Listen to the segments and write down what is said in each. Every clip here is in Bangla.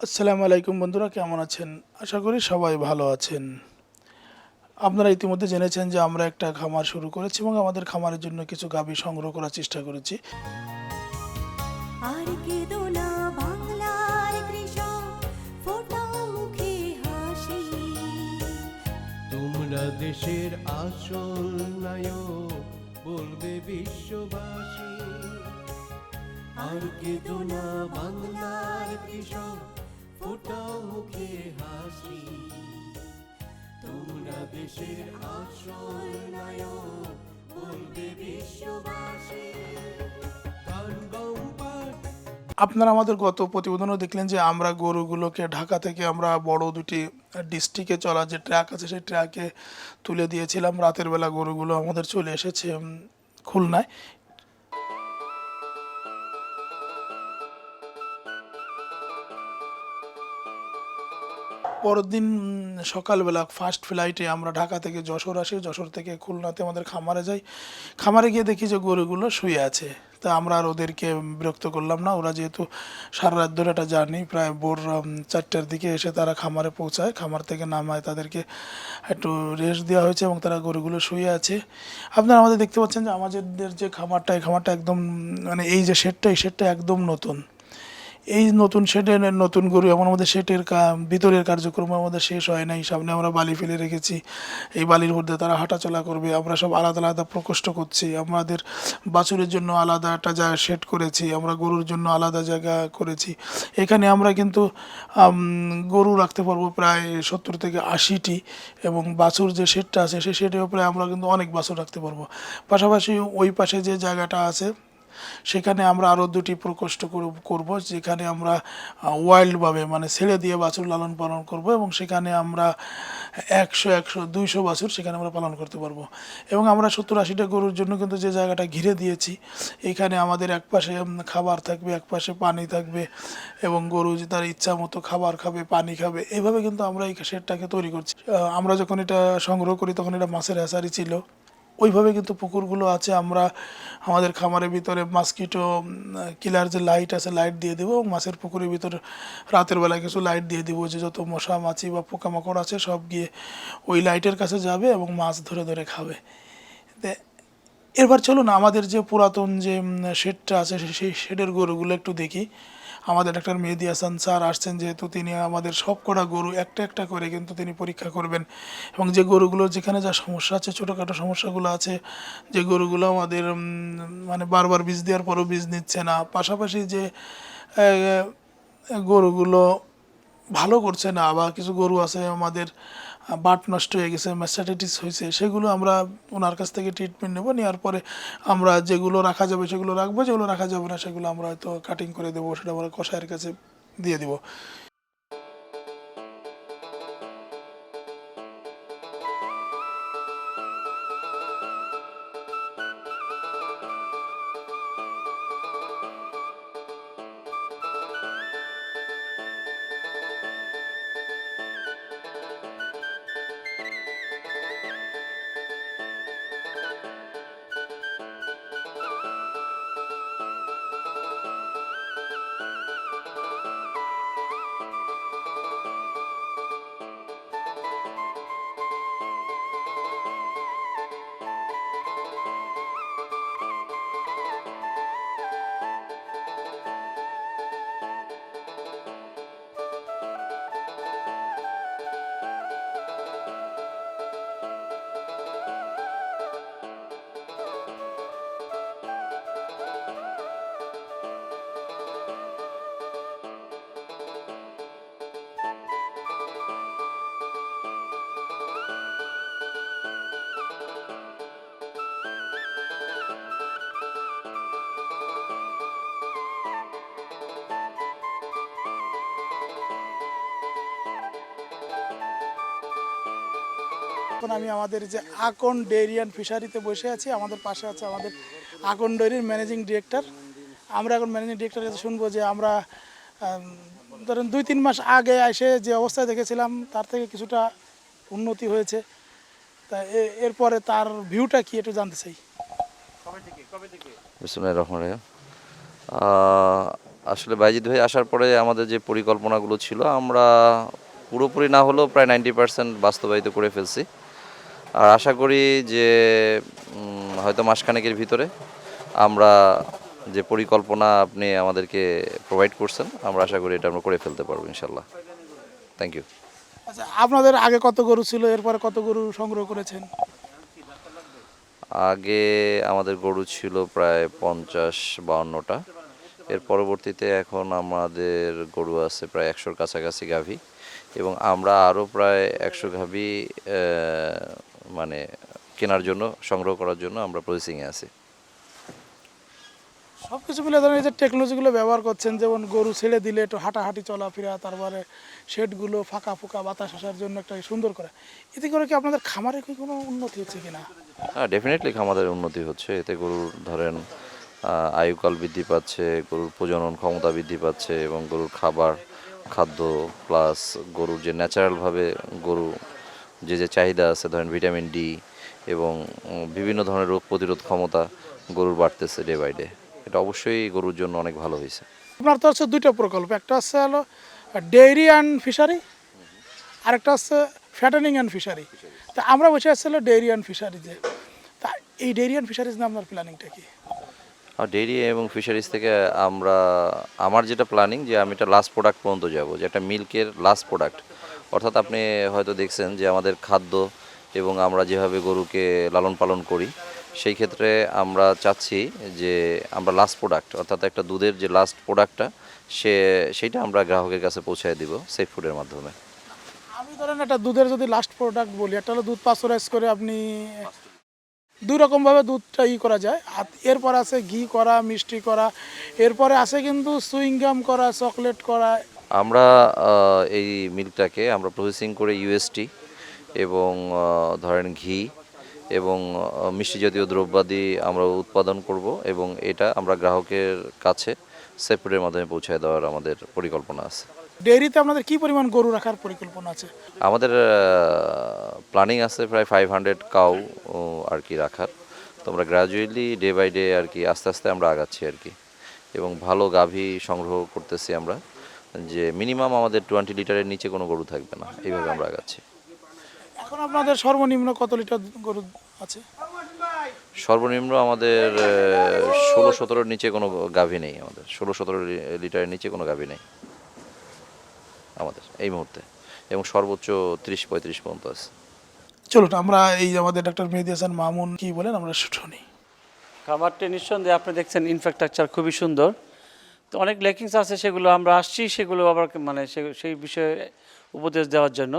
আসসালামু আলাইকুম বন্ধুরা, কেমন আছেন? আশা করি সবাই ভালো আছেন। আপনারা ইতিমধ্যে জেনেছেন যে আমরা একটা খামার শুরু করেছি এবং আমাদের খামারের জন্য কিছু গাভী সংগ্রহ করার চেষ্টা করেছি। আর কেঁদো না বাংলার কৃষক, ফোটাও মুখে হাসি। তোমরা দেশের আসল নায়ক, বলবে বিশ্ববাসী। আর কেঁদো না বাংলার কৃষক, ফোটাও মুখে হাসি। তোমরা দেশের আসল নায়ক, বলবে বিশ্ববাসী। ধান গম পাট আপনারা আমাদের গত প্রতিবেদনও দেখলেন যে আমরা গরুগুলোকে ঢাকা থেকে আমরা বড় দুটি ডিস্ট্রিক্টে চলা যে ট্রাক আছে সেই ট্রাকে তুলে দিয়েছিলাম। রাতের বেলা গরুগুলো আমাদের চলে এসেছে খুলনায়। পরের দিন সকালবেলা ফার্স্ট ফ্লাইটে আমরা ঢাকা থেকে যশোর আসি, যশোর থেকে খুলনাতে আমাদের খামারে যাই। খামারে গিয়ে দেখি যে গরুগুলো শুয়ে আছে। তা আমরা আর ওদেরকে বিরক্ত করলাম না। ওরা যেহেতু সারা রাত ধরে একটা জার্নি, প্রায় ভোর 4টার দিকে এসে তারা খামারে পৌঁছায়। খামার থেকে নামায় তাদেরকে একটু রেস্ট দেওয়া হয়েছে এবং তারা গরুগুলো শুয়ে আছে। আপনারা আমাদের দেখতে পাচ্ছেন যে আমাদের যে খামারটা, এই খামারটা একদম মানে এই যে শেডটা, এই শেডটা একদম নতুন। এই নতুন শেডে নতুন গরু, এমন আমাদের শেডের ভিতরের কার্যক্রম আমাদের শেষ হয় নাই। সামনে আমরা বালি ফেলে রেখেছি, এই বালির মধ্যে তারা হাঁটাচলা করবে। আমরা সব আলাদা আলাদা প্রকোষ্ঠ করছি। আমাদের বাছুরের জন্য আলাদা একটা জায়গা সেট করেছি, আমরা গরুর জন্য আলাদা জায়গা করেছি। এখানে আমরা কিন্তু গরু রাখতে পারবো প্রায় 70 থেকে 80টি, এবং বাছুর যে শেডটা আছে সেই শেডেও প্রায় আমরা কিন্তু অনেক বাছুর রাখতে পারবো। পাশাপাশি ওই পাশে যে জায়গাটা আছে সেখানে আমরা আরও দুটি প্রকোষ্ঠ করব, যেখানে আমরা ওয়াইল্ডভাবে মানে ছেড়ে দিয়ে বাছুর লালন পালন করব, এবং সেখানে আমরা 100 200 বাছুর সেখানে আমরা পালন করতে পারবো। এবং আমরা 70-80টা গরুর জন্য কিন্তু যে জায়গাটা ঘিরে দিয়েছি, এখানে আমাদের এক পাশে খাবার থাকবে, এক পাশে পানি থাকবে, এবং গরু যে তার ইচ্ছা মতো খাবার খাবে, পানি খাবে। এইভাবে কিন্তু আমরা এই শেডটাকে তৈরি করছি। আমরা যখন এটা সংগ্রহ করি তখন এটা মাছের হ্যাচারি ছিল। ওইভাবে কিন্তু পুকুরগুলো আছে। আমরা আমাদের খামারের ভিতরে মাস্কিটো কিলার যে লাইট আছে, লাইট দিয়ে দেবো, এবং মাছের পুকুরের ভিতরে রাতের বেলায় কিছু লাইট দিয়ে দেবো, যে যত মশা মাছি বা পোকামাকড় আছে সব গিয়ে ওই লাইটের কাছে যাবে এবং মাছ ধরে ধরে খাবে। এবার চলুন আমাদের যে পুরাতন যে শেডটা আছে সেই শেডের গরুগুলো একটু দেখি। আমাদের ডাক্তার মেহেদি হাসান স্যার আসছেন, যেহেতু তিনি আমাদের সব কটা গরু একটা একটা করে কিন্তু তিনি পরীক্ষা করবেন, এবং যে গরুগুলোর যেখানে যা সমস্যা আছে, ছোটোখাটো সমস্যাগুলো আছে, যে গরুগুলো আমাদের মানে বারবার বীজ দেওয়ার পরও বীজ নিচ্ছে না, পাশাপাশি যে গরুগুলো ভালো করছে না, বা কিছু গরু আছে আমাদের বাট নষ্ট হয়ে গেছে, ম্যাস্টাইটিস হয়েছে, সেগুলো আমরা ওনার কাছ থেকে ট্রিটমেন্ট নেব। নেওয়ার পরে আমরা যেগুলো রাখা যাবে সেগুলো রাখবো, যেগুলো রাখা যাবে না সেগুলো আমরা হয়তো কাটিং করে দেবো, সেটা আমরা কসাইয়ের কাছে দিয়ে দেবো। এখন আমি আমাদের যে আকন ডেইরি অ্যান্ড ফিশারিতে বসে আছি। আমাদের পাশে আছে আমাদের আকন ডেইরির ম্যানেজিং ডিরেক্টর। আমরা এখন ম্যানেজিং ডিরেক্টরের কাছে শুনবো যে আমরা ধরেন 2-3 মাস আগে এসে যে অবস্থায় দেখেছিলাম তার থেকে কিছুটা উন্নতি হয়েছে, তা এরপরে তার ভিউটা কি একটু জানতে চাই। বিসমিল্লাহির রহমানির রহিম। আসলে বাইজিদ ভাই আসার পরে আমাদের যে পরিকল্পনাগুলো ছিল আমরা পুরোপুরি না হলেও প্রায় 90% বাস্তবায়িত করে ফেলছি। আর আশা করি যে হয়তো মাসখানেকের ভিতরে আমরা যে পরিকল্পনা আপনি আমাদেরকে প্রোভাইড করছেন আমরা আশা করি এটা আমরা করে ফেলতে পারবো ইনশাল্লাহ। Thank you. আচ্ছা, আপনাদের আগে কত গরু ছিল, এরপরে কত গরু সংগ্রহ করেছেন? আগে আমাদের গরু ছিল প্রায় 50-52টা। এর পরবর্তীতে এখন আমাদের গরু আছে প্রায় 100-র কাছাকাছি গাভী, এবং আমরা আরও প্রায় 100 গাভী মানে কেনার জন্য, সংগ্রহ করার জন্য আমরা প্রসেসিংয়ে আছি। সব কিছু মিলে ধরেন এই যে টেকনোলজিগুলো ব্যবহার করছেন, যেমন গরু ছেড়ে দিলে একটু হাঁটাহাঁটি চলাফেরা, তারপরে শেডগুলো ফাঁকা ফোঁকা বাতাস আসার জন্য একটা সুন্দর করে, এতে করে কি আপনাদের খামারে কি কোনো উন্নতি হচ্ছে কিনা? হ্যাঁ, ডেফিনেটলি আমাদের উন্নতি হচ্ছে। এতে গরুর ধরেন আয়ুকাল বৃদ্ধি পাচ্ছে, গরুর প্রজনন ক্ষমতা বৃদ্ধি পাচ্ছে, এবং গরুর খাদ্য প্লাস গরুর যে ন্যাচারালভাবে গরু যে চাহিদা আছে, ধরেন ভিটামিন ডি এবং বিভিন্ন ধরনের রোগ প্রতিরোধ ক্ষমতা গরুর বাড়তেছে ডে বাই ডে। এটা অবশ্যই গরুর জন্য অনেক ভালো হয়েছে। আপনার তো হচ্ছে দুইটা প্রকল্প, একটা হচ্ছে হলো ডেইরি অ্যান্ড ফিশারি, আরেকটা হচ্ছে ফ্যাটেনিং অ্যান্ড ফিশারি। তা আমরা বসে আসছিল ডেইরি অ্যান্ড ফিশারিজে। তা এই ডেইরি অ্যান্ড ফিশারিজ নিয়ে আপনার প্ল্যানিংটা কি? আর ডেইরি এবং ফিশারিজ থেকে আমার যেটা প্ল্যানিং যে আমি এটা লাস্ট প্রোডাক্ট পর্যন্ত যাব, যে একটা মিল্কের লাস্ট প্রোডাক্ট। অর্থাৎ আপনি হয়তো দেখছেন যে আমাদের খাদ্য এবং আমরা যেভাবে গরুকে লালন পালন করি, সেই ক্ষেত্রে আমরা চাচ্ছি যে আমরা লাস্ট প্রোডাক্ট, অর্থাৎ একটা দুধের যে লাস্ট প্রোডাক্টটা সেইটা আমরা গ্রাহকের কাছে পৌঁছায় দিব সেফ ফুডের মাধ্যমে। আমি ধরেন একটা দুধের যদি লাস্ট প্রোডাক্ট বলি, একটা হলো দুধ পাস্তুরাইজ করে আপনি দুই রকমভাবে দুধটা করা যায়, আর এরপর আছে ঘি করা, মিষ্টি করা, এরপরে আছে কিন্তু সুইংগাম করা, চকলেট করা। আমরা এই মিল্কটাকে আমরা প্রসেসিং করে ইউএসটি এবং ধরেন ঘি এবং মিষ্টি জাতীয় দ্রব্যাদি আমরা উৎপাদন করব, এবং এটা আমরা গ্রাহকের কাছে সেফ ফুডের মাধ্যমে পৌঁছায় দেওয়ার আমাদের পরিকল্পনা আছে। ডেইরিতে আপনাদের কি পরিমাণ গরু রাখার পরিকল্পনা আছে? আমাদের প্ল্যানিং আছে প্রায় 500 কাউ আর কি রাখার। তো আমরা গ্র্যাজুয়ালি ডে বাই ডে আর কি আস্তে আস্তে আমরা আগাচ্ছি আর কি, এবং ভালো গাভী সংগ্রহ করতেছি আমরা, যে মিনিমাম আমাদের 20 লিটারের নিচে কোনো গরু থাকবে না, এইভাবে আমরা আগাচ্ছি। এখন আপনাদের সর্বনিম্ন কত লিটার গরু আছে? সর্বনিম্ন আমাদের 16-17-র নিচে কোনো গাভী নেই, আমাদের 16-17 লিটারের নিচে কোনো গাভী নেই আমাদের এই মুহূর্তে, এবং সর্বোচ্চ 30-35 পর্যন্ত আছে। চলুন আমরা এই আমাদের ডাক্তার মেহেদী হাসান মামুন কি বলেন আমরা শুনি। খামারটি নিঃসন্দেহে আপনি দেখছেন ইনফ্রাস্ট্রাকচার খুবই সুন্দর, তো অনেক লেকিংস আছে, সেগুলো আমরা আসছি সেগুলো আবার মানে সেই বিষয়ে উপদেশ দেওয়ার জন্য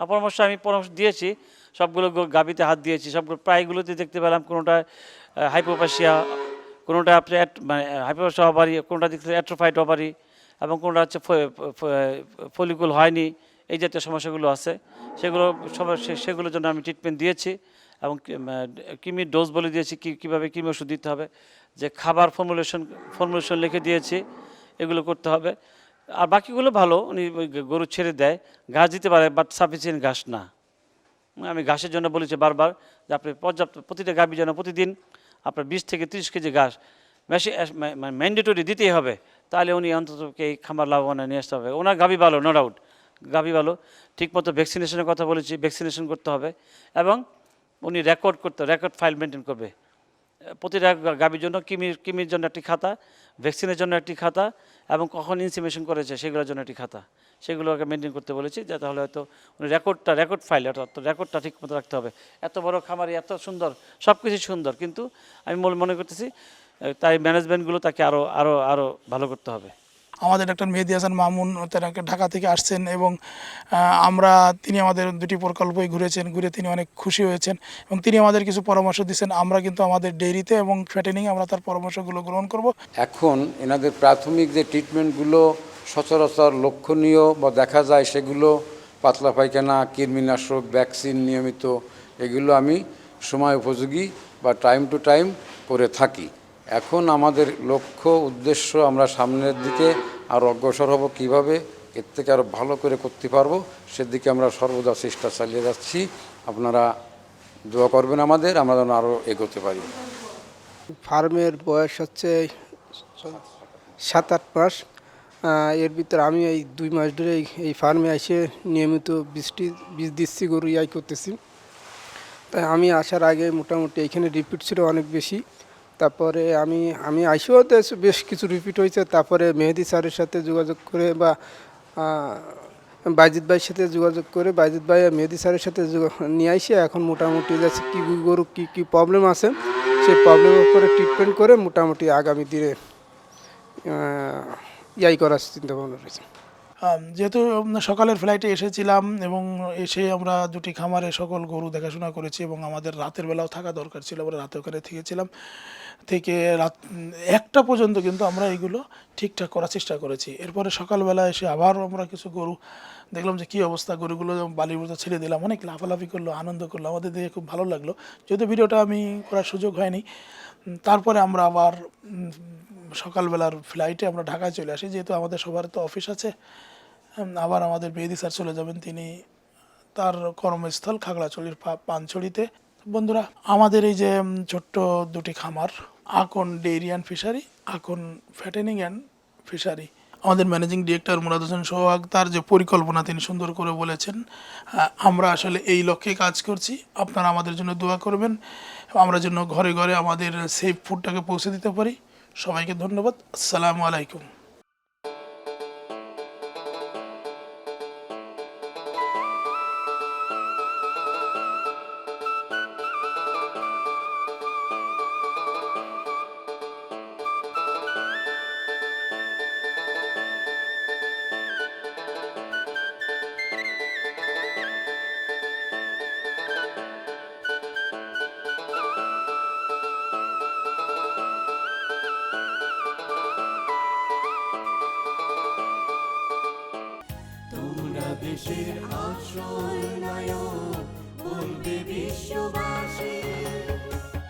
পরামর্শ দিয়েছি। সবগুলো গাভীতে হাত দিয়েছি, সবগুলো প্রায়গুলোতে দেখতে পেলাম কোনোটা হাইপোপ্যাসিয়া, কোনোটা আপনি মানে হাইপোপ্যাসিয়া ওভারি, কোনোটা দেখতে অ্যাট্রোফাইড ওভারি, এবং কোনোটা হচ্ছে ফলিকুল হয়নি, এই জাতীয় সমস্যাগুলো আছে। সেগুলোর জন্য আমি ট্রিটমেন্ট দিয়েছি, এবং কিমির ডোজ বলে দিয়েছি, কীভাবে কিমি ওষুধ দিতে হবে, যে খাবার ফর্মুলেশন লিখে দিয়েছি, এগুলো করতে হবে। আর বাকিগুলো ভালো, উনি গরু ছেড়ে দেয়, ঘাস দিতে পারে, বাট সাফিসিয়েন্ট ঘাস না। আমি ঘাসের জন্য বলেছি বারবার যে আপনি প্রতিটা গাভী যেন প্রতিদিন আপনার 20 থেকে 30 কেজি ঘাস ম্যান্ডেটরি দিতেই হবে, তাহলে উনি অন্তত এই খামার লাভবান নিয়ে আসতে হবে। ওনার গাভী ভালো, নো ডাউট গাভী ভালো, ঠিকমতো ভ্যাকসিনেশনের কথা বলেছি, ভ্যাকসিনেশন করতে হবে, এবং উনি রেকর্ড ফাইল মেনটেন করবে প্রতিটা গাভীর জন্য, কিমির জন্য একটি খাতা, ভ্যাকসিনের জন্য একটি খাতা, এবং কখন ইনসিমেশন করেছে সেগুলোর জন্য একটি খাতা, সেগুলোকে মেনটেন করতে বলেছি, যাতে হলে হয়তো উনি রেকর্ড ফাইল অর্থাৎ রেকর্ডটা ঠিক মতো রাখতে হবে। এত বড় খামারি, এত সুন্দর, সব কিছু সুন্দর, কিন্তু আমি মনে করতেছি তাই ম্যানেজমেন্টগুলো তাকে আরও ভালো করতে হবে। আমাদের ডাক্তার মেহেদী হাসান মামুন ঢাকা থেকে আসছেন, এবং তিনি আমাদের দুটি প্রকল্পই ঘুরে তিনি অনেক খুশি হয়েছেন, এবং তিনি আমাদের কিছু পরামর্শ দিচ্ছেন। আমরা কিন্তু আমাদের ডেইরিতে এবং ফ্যাটেনিং আমরা তার পরামর্শগুলো গ্রহণ করব। এখন এনাদের প্রাথমিক যে ট্রিটমেন্টগুলো সচরাচর লক্ষণীয় বা দেখা যায়, সেগুলো পাতলা পায়খানা, কৃমিনাশক, ভ্যাকসিন নিয়মিত, এগুলো আমি সময় উপযোগী বা টাইম টু টাইম করে থাকি। এখন আমাদের লক্ষ্য উদ্দেশ্য, আমরা সামনের দিকে আরও অগ্রসর হব, কীভাবে এর থেকে আরও ভালো করে করতে পারবো, সেদিকে আমরা সর্বদা চেষ্টা চালিয়ে যাচ্ছি। আপনারা দোয়া করবেন আমাদের, আমরা যেন আরও এগোতে পারি। ফার্মের বয়স হচ্ছে 7-8 মাস। এর ভিতরে আমি এই 2 মাস ধরে এই ফার্মে এসে নিয়মিত বীজ দিচ্ছি, গরু ইয়াই করতেছি। তাই আমি আসার আগে মোটামুটি এইখানে রিপিট ছিল অনেক বেশি। তারপরে আমি আইসেও তো বেশ কিছু রিপিট হয়েছে। তারপরে মেহেদি স্যারের সাথে যোগাযোগ করে বা বাইজিদ ভাইয়ের সাথে যোগাযোগ করে বাইজিদ ভাই আর মেহেদি স্যারের সাথে নিয়ে আসে এখন মোটামুটি যাচ্ছে কী গরু কী প্রবলেম আছে সেই প্রবলেমের উপরে ট্রিটমেন্ট করে মোটামুটি আগামী দিনে ইয়াই করার চিন্তা ভাবনা রয়েছে। যেহেতু সকালের ফ্লাইটে এসেছিলাম এবং এসে আমরা দুটি খামারে সকল গরু দেখাশোনা করেছি এবং আমাদের রাতের বেলাও থাকা দরকার ছিল, আমরা রাতে ওখানে থেকেছিলাম। থেকে রাত 1টা পর্যন্ত কিন্তু আমরা এইগুলো ঠিকঠাক করার চেষ্টা করেছি। এরপরে সকালবেলা এসে আবার আমরা কিছু গরু দেখলাম যে কী অবস্থা, গরুগুলো বালির মধ্যে ছেড়ে দিলাম, অনেক লাফালাফি করলো, আনন্দ করলো, আমাদের দেখে খুব ভালো লাগলো। যদিও ভিডিওটা আমি করার সুযোগ হয়নি। তারপরে আমরা আবার সকালবেলার ফ্লাইটে আমরা ঢাকায় চলে আসি, যেহেতু আমাদের সবার তো অফিস আছে। আবার আমাদের মেহেদি স্যার চলে যাবেন, তিনি তার কর্মস্থল খাগড়াছড়ির পানছড়িতে। বন্ধুরা, আমাদের এই যে ছোট্ট দুটি খামার, Akon dairy and fishery, Akon fattening and fishery, আমাদের ম্যানেজিং ডিরেক্টর মুরাদ হোসেন সোহাগ তার যে পরিকল্পনা তিনি সুন্দর করে বলেছেন। আমরা আসলে এই লক্ষ্যে কাজ করছি। আপনারা আমাদের জন্য দোয়া করবেন, আমরা যেন ঘরে ঘরে আমাদের সেফ ফুডটাকে পৌঁছে দিতে পারি। সবাইকে ধন্যবাদ। আসসালামু আলাইকুম। তোমরা দেশের আসল নায়ক।